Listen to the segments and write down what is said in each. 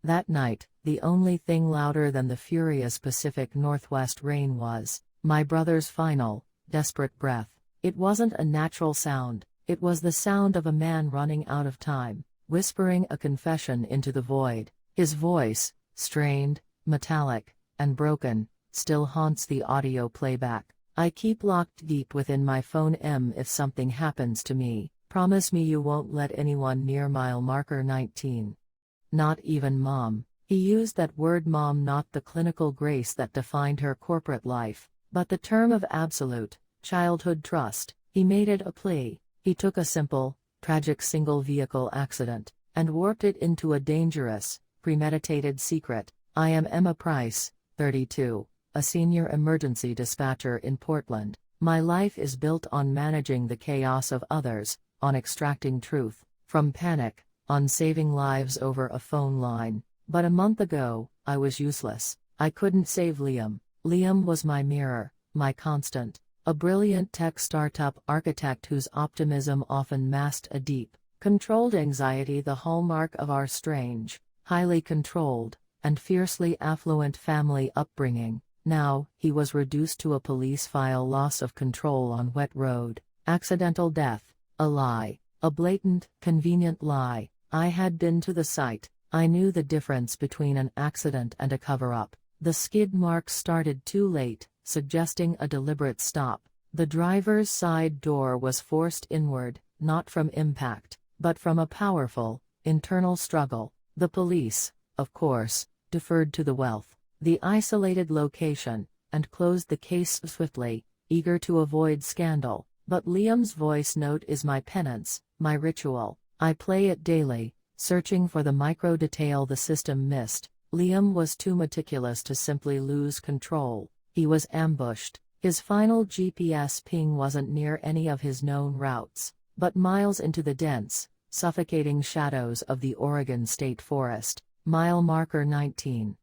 That night, the only thing louder than the furious Pacific Northwest rain was my brother's final, desperate breath. It wasn't a natural sound, it was the sound of a man running out of time, whispering a confession into the void. His voice, strained, metallic, and broken, still haunts the audio playback. I keep locked deep within my phone. If something happens to me, promise me you won't let anyone near mile marker 19. Not even mom. He used that word mom, not the clinical grace that defined her corporate life, but the term of absolute, childhood trust. He made it a plea. He took a simple, tragic single-vehicle accident, and warped it into a dangerous, premeditated secret. I am Emma Price, 32, a senior emergency dispatcher in Portland. My life is built on managing the chaos of others, on extracting truth from panic, on saving lives over a phone line. But a month ago, I was useless. I couldn't save Liam. Liam was my mirror, my constant. A brilliant tech startup architect whose optimism often masked a deep, controlled anxiety, the hallmark of our strange, highly controlled, and fiercely affluent family upbringing. Now, he was reduced to a police file: loss of control on wet road, accidental death, a lie, a blatant, convenient lie. I had been to the site. I knew the difference between an accident and a cover-up. The skid marks started too late, suggesting a deliberate stop. The driver's side door was forced inward, not from impact, but from a powerful, internal struggle. The police, of course, deferred to the wealth, the isolated location, and closed the case swiftly, eager to avoid scandal. But Liam's voice note is my penance, my ritual. I play it daily, searching for the micro detail the system missed. Liam was too meticulous to simply lose control. He was ambushed. His final GPS ping wasn't near any of his known routes, but miles into the dense, suffocating shadows of the Oregon State Forest. Mile marker 19.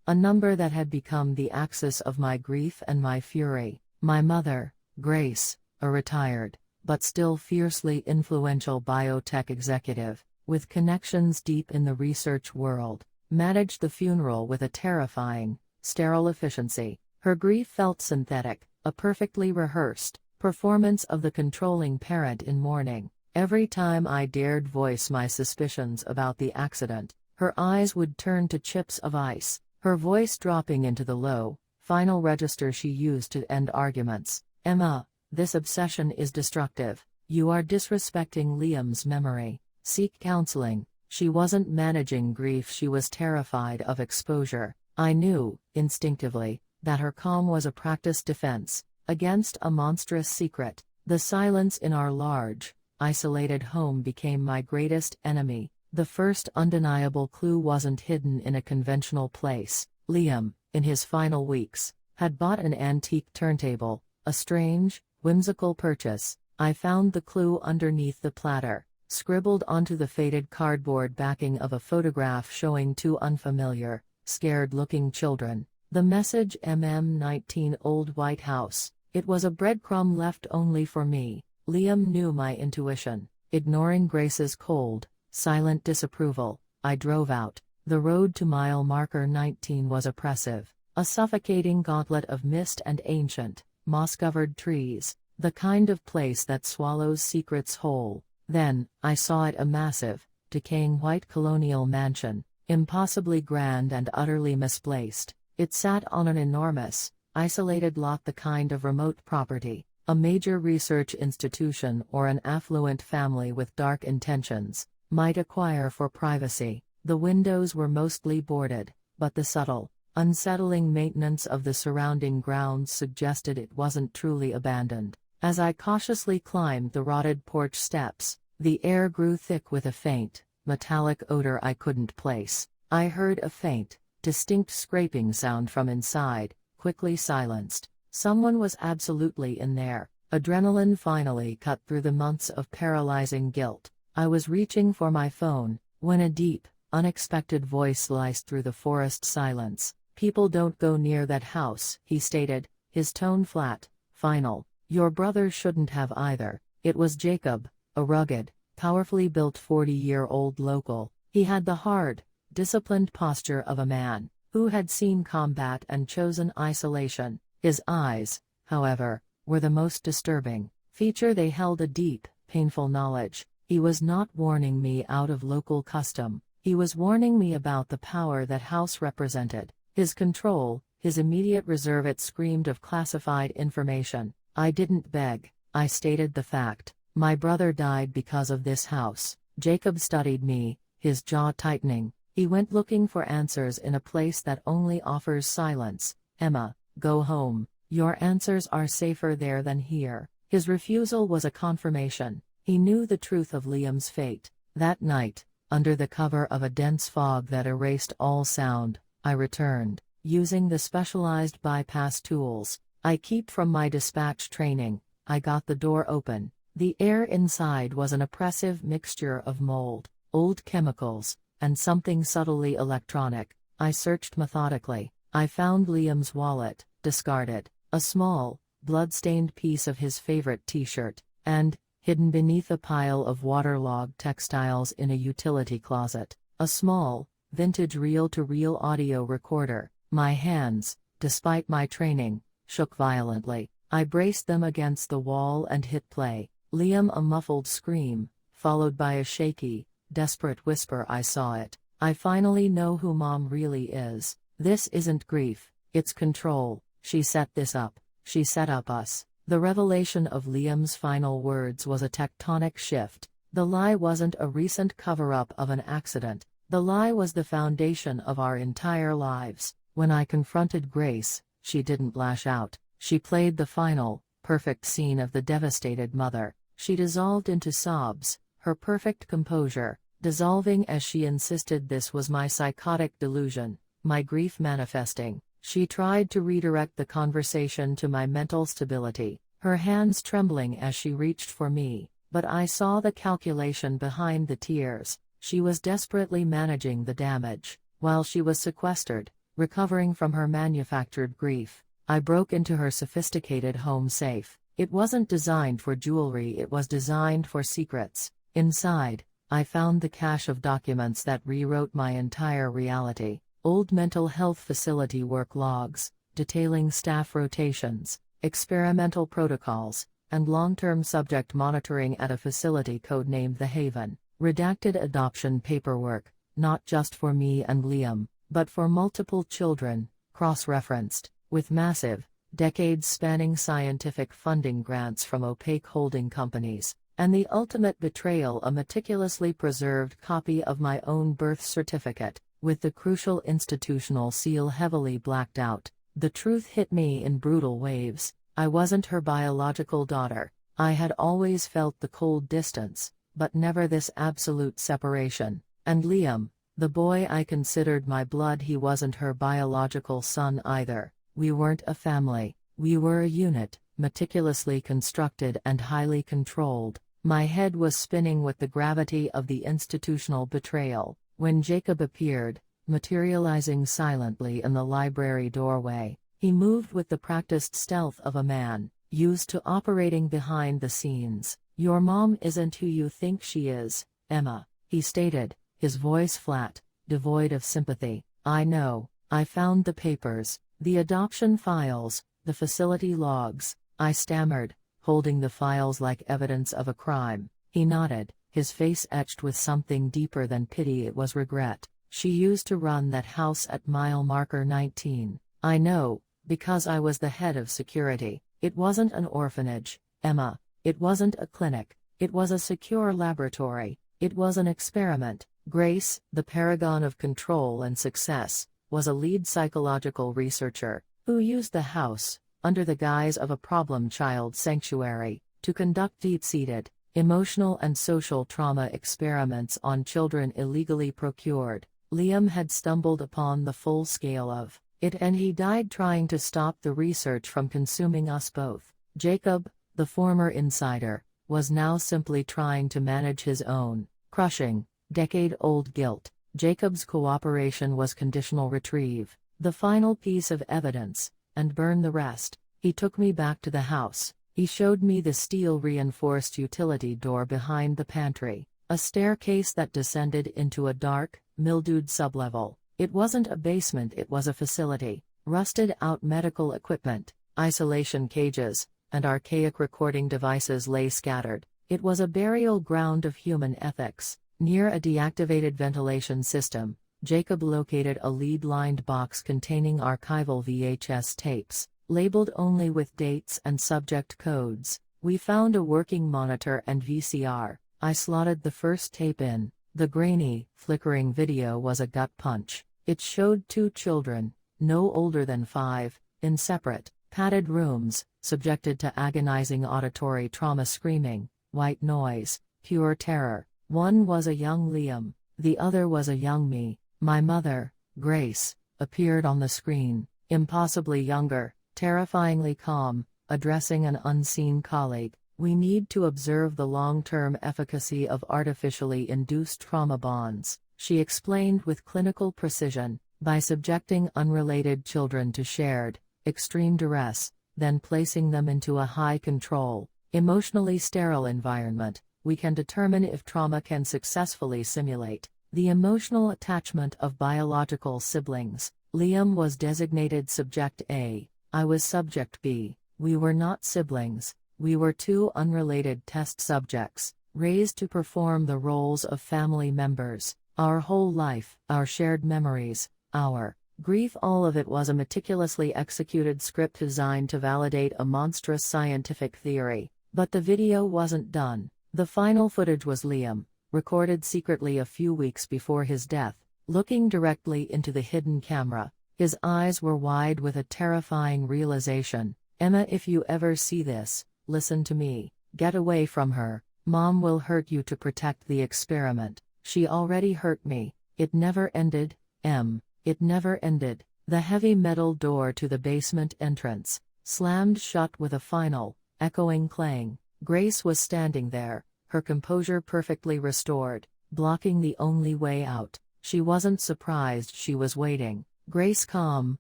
A number that had become the axis of my grief and my fury. My mother, Grace, a retired, but still fiercely influential biotech executive, with connections deep in the research world, managed the funeral with a terrifying, sterile efficiency. Her grief felt synthetic, a perfectly rehearsed performance of the controlling parent in mourning. Every time I dared voice my suspicions about the accident, her eyes would turn to chips of ice, her voice dropping into the low, final register she used to end arguments. Emma, this obsession is destructive. You are disrespecting Liam's memory. Seek counseling. She wasn't managing grief, she was terrified of exposure. I knew, instinctively, that her calm was a practiced defense against a monstrous secret. The silence in our large, isolated home became my greatest enemy. The first undeniable clue wasn't hidden in a conventional place. Liam, in his final weeks, had bought an antique turntable, a strange, whimsical purchase. I found the clue underneath the platter, scribbled onto the faded cardboard backing of a photograph showing two unfamiliar, scared-looking children. The message: MM19 Old White House. It was a breadcrumb left only for me. Liam knew my intuition. Ignoring Grace's cold, silent disapproval, I drove out. The road to mile marker 19 was oppressive, a suffocating gauntlet of mist and ancient, moss-covered trees, the kind of place that swallows secrets whole. Then, I saw it: a massive, decaying white colonial mansion, impossibly grand and utterly misplaced. It sat on an enormous, isolated lot, the kind of remote property a major research institution or an affluent family with dark intentions might acquire for privacy. The windows were mostly boarded, but the subtle, unsettling maintenance of the surrounding grounds suggested it wasn't truly abandoned. As I cautiously climbed the rotted porch steps, the air grew thick with a faint, metallic odor I couldn't place. I heard a faint, distinct scraping sound from inside, quickly silenced. Someone was absolutely in there. Adrenaline finally cut through the months of paralyzing guilt. I was reaching for my phone, when a deep, unexpected voice sliced through the forest silence. "People don't go near that house," he stated, his tone flat, final. "Your brother shouldn't have either." It was Jacob, a rugged, powerfully built 40-year-old local. He had the hard, disciplined posture of a man who had seen combat and chosen isolation. His eyes, however, were the most disturbing feature. They held a deep, painful knowledge. He was not warning me out of local custom. He was warning me about the power that house represented, his control, his immediate reserve. It screamed of classified information. I didn't beg, I stated the fact. My brother died because of this house. Jacob studied me, his jaw tightening. He went looking for answers in a place that only offers silence. Emma, go home. Your answers are safer there than here. His refusal was a confirmation. He knew the truth of Liam's fate. That night, under the cover of a dense fog that erased all sound, I returned, using the specialized bypass tools I keep from my dispatch training. I got the door open. The air inside was an oppressive mixture of mold, old chemicals, and something subtly electronic. I searched methodically. I found Liam's wallet, discarded, a small, blood-stained piece of his favorite t-shirt, and, hidden beneath a pile of waterlogged textiles in a utility closet, a small, vintage reel-to-reel audio recorder. My hands, despite my training, shook violently. I braced them against the wall and hit play. Liam, a muffled scream, followed by a shaky, desperate whisper. I saw it. I finally know who Mom really is. This isn't grief, it's control. She set this up. She set up us. The revelation of Liam's final words was a tectonic shift. The lie wasn't a recent cover-up of an accident. The lie was the foundation of our entire lives. When I confronted Grace, she didn't lash out. She played the final, perfect scene of the devastated mother. She dissolved into sobs, her perfect composure dissolving as she insisted this was my psychotic delusion, my grief manifesting. She tried to redirect the conversation to my mental stability, her hands trembling as she reached for me, but I saw the calculation behind the tears. She was desperately managing the damage, while she was sequestered, recovering from her manufactured grief. I broke into her sophisticated home safe. It wasn't designed for jewelry, it was designed for secrets. Inside, I found the cache of documents that rewrote my entire reality. Old mental health facility work logs, detailing staff rotations, experimental protocols, and long-term subject monitoring at a facility codenamed The Haven. Redacted adoption paperwork, not just for me and Liam, but for multiple children, cross-referenced, with massive, decades-spanning scientific funding grants from opaque holding companies, and the ultimate betrayal, a meticulously preserved copy of my own birth certificate, with the crucial institutional seal heavily blacked out. The truth hit me in brutal waves. I wasn't her biological daughter. I had always felt the cold distance, but never this absolute separation. And Liam, the boy I considered my blood, he wasn't her biological son either. We weren't a family. We were a unit, meticulously constructed and highly controlled. My head was spinning with the gravity of the institutional betrayal. When Jacob appeared, materializing silently in the library doorway, he moved with the practiced stealth of a man, used to operating behind the scenes. Your mom isn't who you think she is, Emma, he stated, his voice flat, devoid of sympathy. I know. I found the papers, the adoption files, the facility logs, I stammered, holding the files like evidence of a crime. He nodded, his face etched with something deeper than pity. It was regret. She used to run that house at mile marker 19. I know, because I was the head of security. It wasn't an orphanage, Emma. It wasn't a clinic. It was a secure laboratory. It was an experiment. Grace, the paragon of control and success, was a lead psychological researcher, who used the house, under the guise of a problem child sanctuary, to conduct deep-seated, emotional and social trauma experiments on children illegally procured. Liam had stumbled upon the full scale of it, and he died trying to stop the research from consuming us both. Jacob, the former insider, was now simply trying to manage his own, crushing, decade-old guilt. Jacob's cooperation was conditional: retrieve the final piece of evidence, and burn the rest. He took me back to the house. He showed me the steel-reinforced utility door behind the pantry, a staircase that descended into a dark, mildewed sublevel. It wasn't a basement, it was a facility. Rusted out medical equipment, isolation cages, and archaic recording devices lay scattered. It was a burial ground of human ethics. Near a deactivated ventilation system, Jacob located a lead-lined box containing archival VHS tapes, labeled only with dates and subject codes. We found a working monitor and VCR. I slotted the first tape in. The grainy, flickering video was a gut punch. It showed two children, no older than 5, in separate, padded rooms, subjected to agonizing auditory trauma, screaming, white noise, pure terror. One was a young Liam, the other was a young me. My mother, Grace, appeared on the screen, impossibly younger, terrifyingly calm, addressing an unseen colleague. We need to observe the long-term efficacy of artificially induced trauma bonds, she explained with clinical precision, by subjecting unrelated children to shared, extreme duress, then placing them into a high-control, emotionally sterile environment. We can determine if trauma can successfully simulate the emotional attachment of biological siblings. Liam was designated Subject A. I was Subject B. We were not siblings. We were two unrelated test subjects, raised to perform the roles of family members. Our whole life, our shared memories, our grief, all of it was a meticulously executed script designed to validate a monstrous scientific theory. But the video wasn't done. The final footage was Liam, recorded secretly a few weeks before his death, looking directly into the hidden camera. His eyes were wide with a terrifying realization. Emma, if you ever see this, listen to me. Get away from her. Mom will hurt you to protect the experiment. She already hurt me. It never ended, It never ended. The heavy metal door to the basement entrance slammed shut with a final, echoing clang. Grace was standing there, her composure perfectly restored, blocking the only way out. She wasn't surprised, she was waiting. Grace, calm,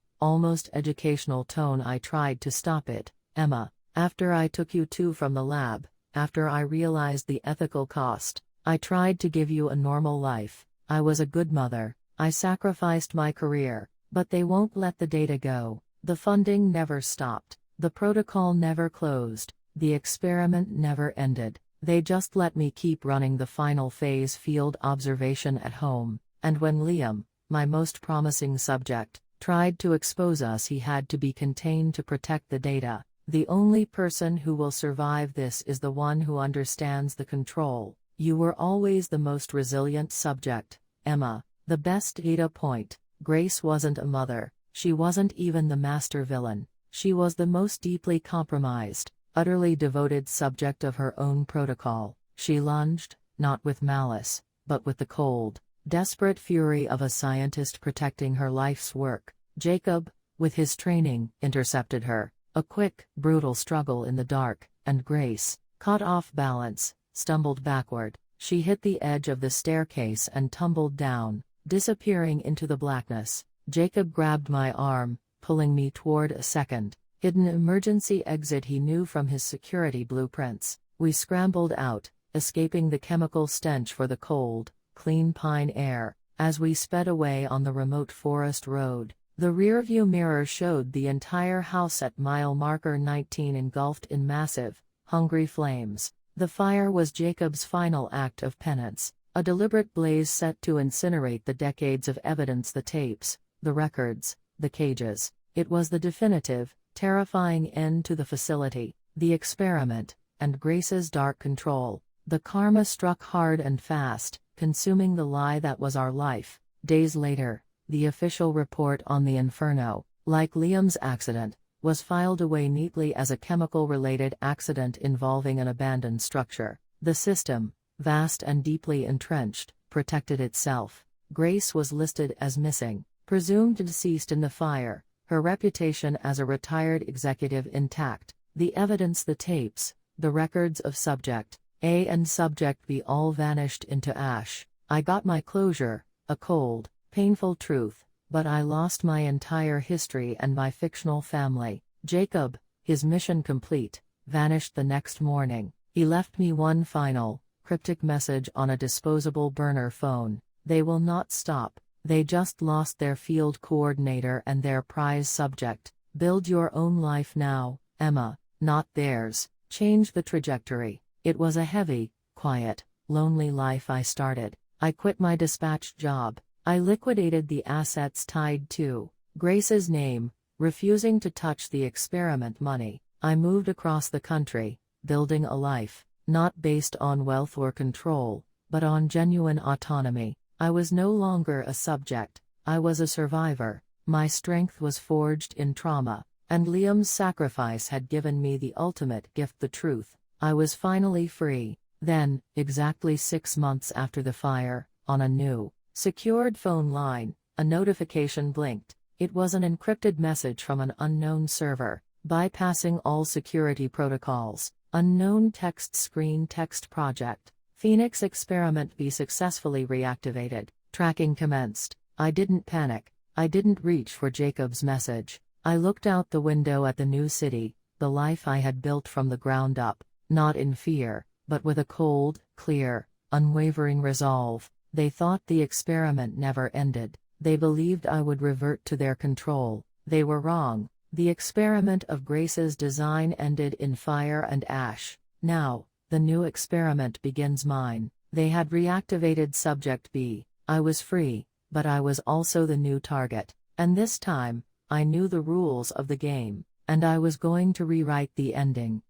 almost educational tone. I tried to stop it, Emma. After I took you two from the lab, after I realized the ethical cost, I tried to give you a normal life. I was a good mother. I sacrificed my career, but they won't let the data go. The funding never stopped. The protocol never closed. The experiment never ended. They just let me keep running the final phase field observation at home. And when Liam, my most promising subject, tried to expose us, he had to be contained to protect the data. The only person who will survive this is the one who understands the control. You were always the most resilient subject, Emma. The best data point. Grace wasn't a mother. She wasn't even the master villain. She was the most deeply compromised, utterly devoted subject of her own protocol. She lunged, not with malice, but with the cold, desperate fury of a scientist protecting her life's work. Jacob, with his training, intercepted her. A quick, brutal struggle in the dark, and Grace, caught off balance, stumbled backward. She hit the edge of the staircase and tumbled down, disappearing into the blackness. Jacob grabbed my arm, pulling me toward a second, hidden emergency exit he knew from his security blueprints. We scrambled out, escaping the chemical stench for the cold, clean pine air. As we sped away on the remote forest road, the rearview mirror showed the entire house at mile marker 19 engulfed in massive, hungry flames. The fire was Jacob's final act of penance, a deliberate blaze set to incinerate the decades of evidence, the tapes, the records, the cages. It was the definitive, terrifying end to the facility, the experiment, and Grace's dark control. The karma struck hard and fast, consuming the lie that was our life. Days later, the official report on the Inferno, like Liam's accident, was filed away neatly as a chemical-related accident involving an abandoned structure. The system, vast and deeply entrenched, protected itself. Grace was listed as missing, presumed deceased in the fire, her reputation as a retired executive intact. The evidence, the tapes, the records of Subject A and Subject B all vanished into ash. I got my closure, a cold, painful truth, but I lost my entire history and my fictional family. Jacob, his mission complete, vanished the next morning. He left me one final, cryptic message on a disposable burner phone. They will not stop. They just lost their field coordinator and their prize subject. Build your own life now, Emma, not theirs. Change the trajectory. It was a heavy, quiet, lonely life I started. I quit my dispatch job. I liquidated the assets tied to Grace's name, refusing to touch the experiment money. I moved across the country, building a life, not based on wealth or control, but on genuine autonomy. I was no longer a subject, I was a survivor. My strength was forged in trauma, and Liam's sacrifice had given me the ultimate gift, the truth. I was finally free. Then, exactly 6 months after the fire, on a new, secured phone line, a notification blinked. It was an encrypted message from an unknown server, bypassing all security protocols. Unknown text screen text project. Phoenix experiment be successfully reactivated. Tracking commenced. I didn't panic. I didn't reach for Jacob's message. I looked out the window at the new city, the life I had built from the ground up, not in fear, but with a cold, clear, unwavering resolve. They thought the experiment never ended. They believed I would revert to their control. They were wrong. The experiment of Grace's design ended in fire and ash. Now, the new experiment begins mine. They had reactivated Subject B. I was free, but I was also the new target. And this time, I knew the rules of the game, and I was going to rewrite the ending.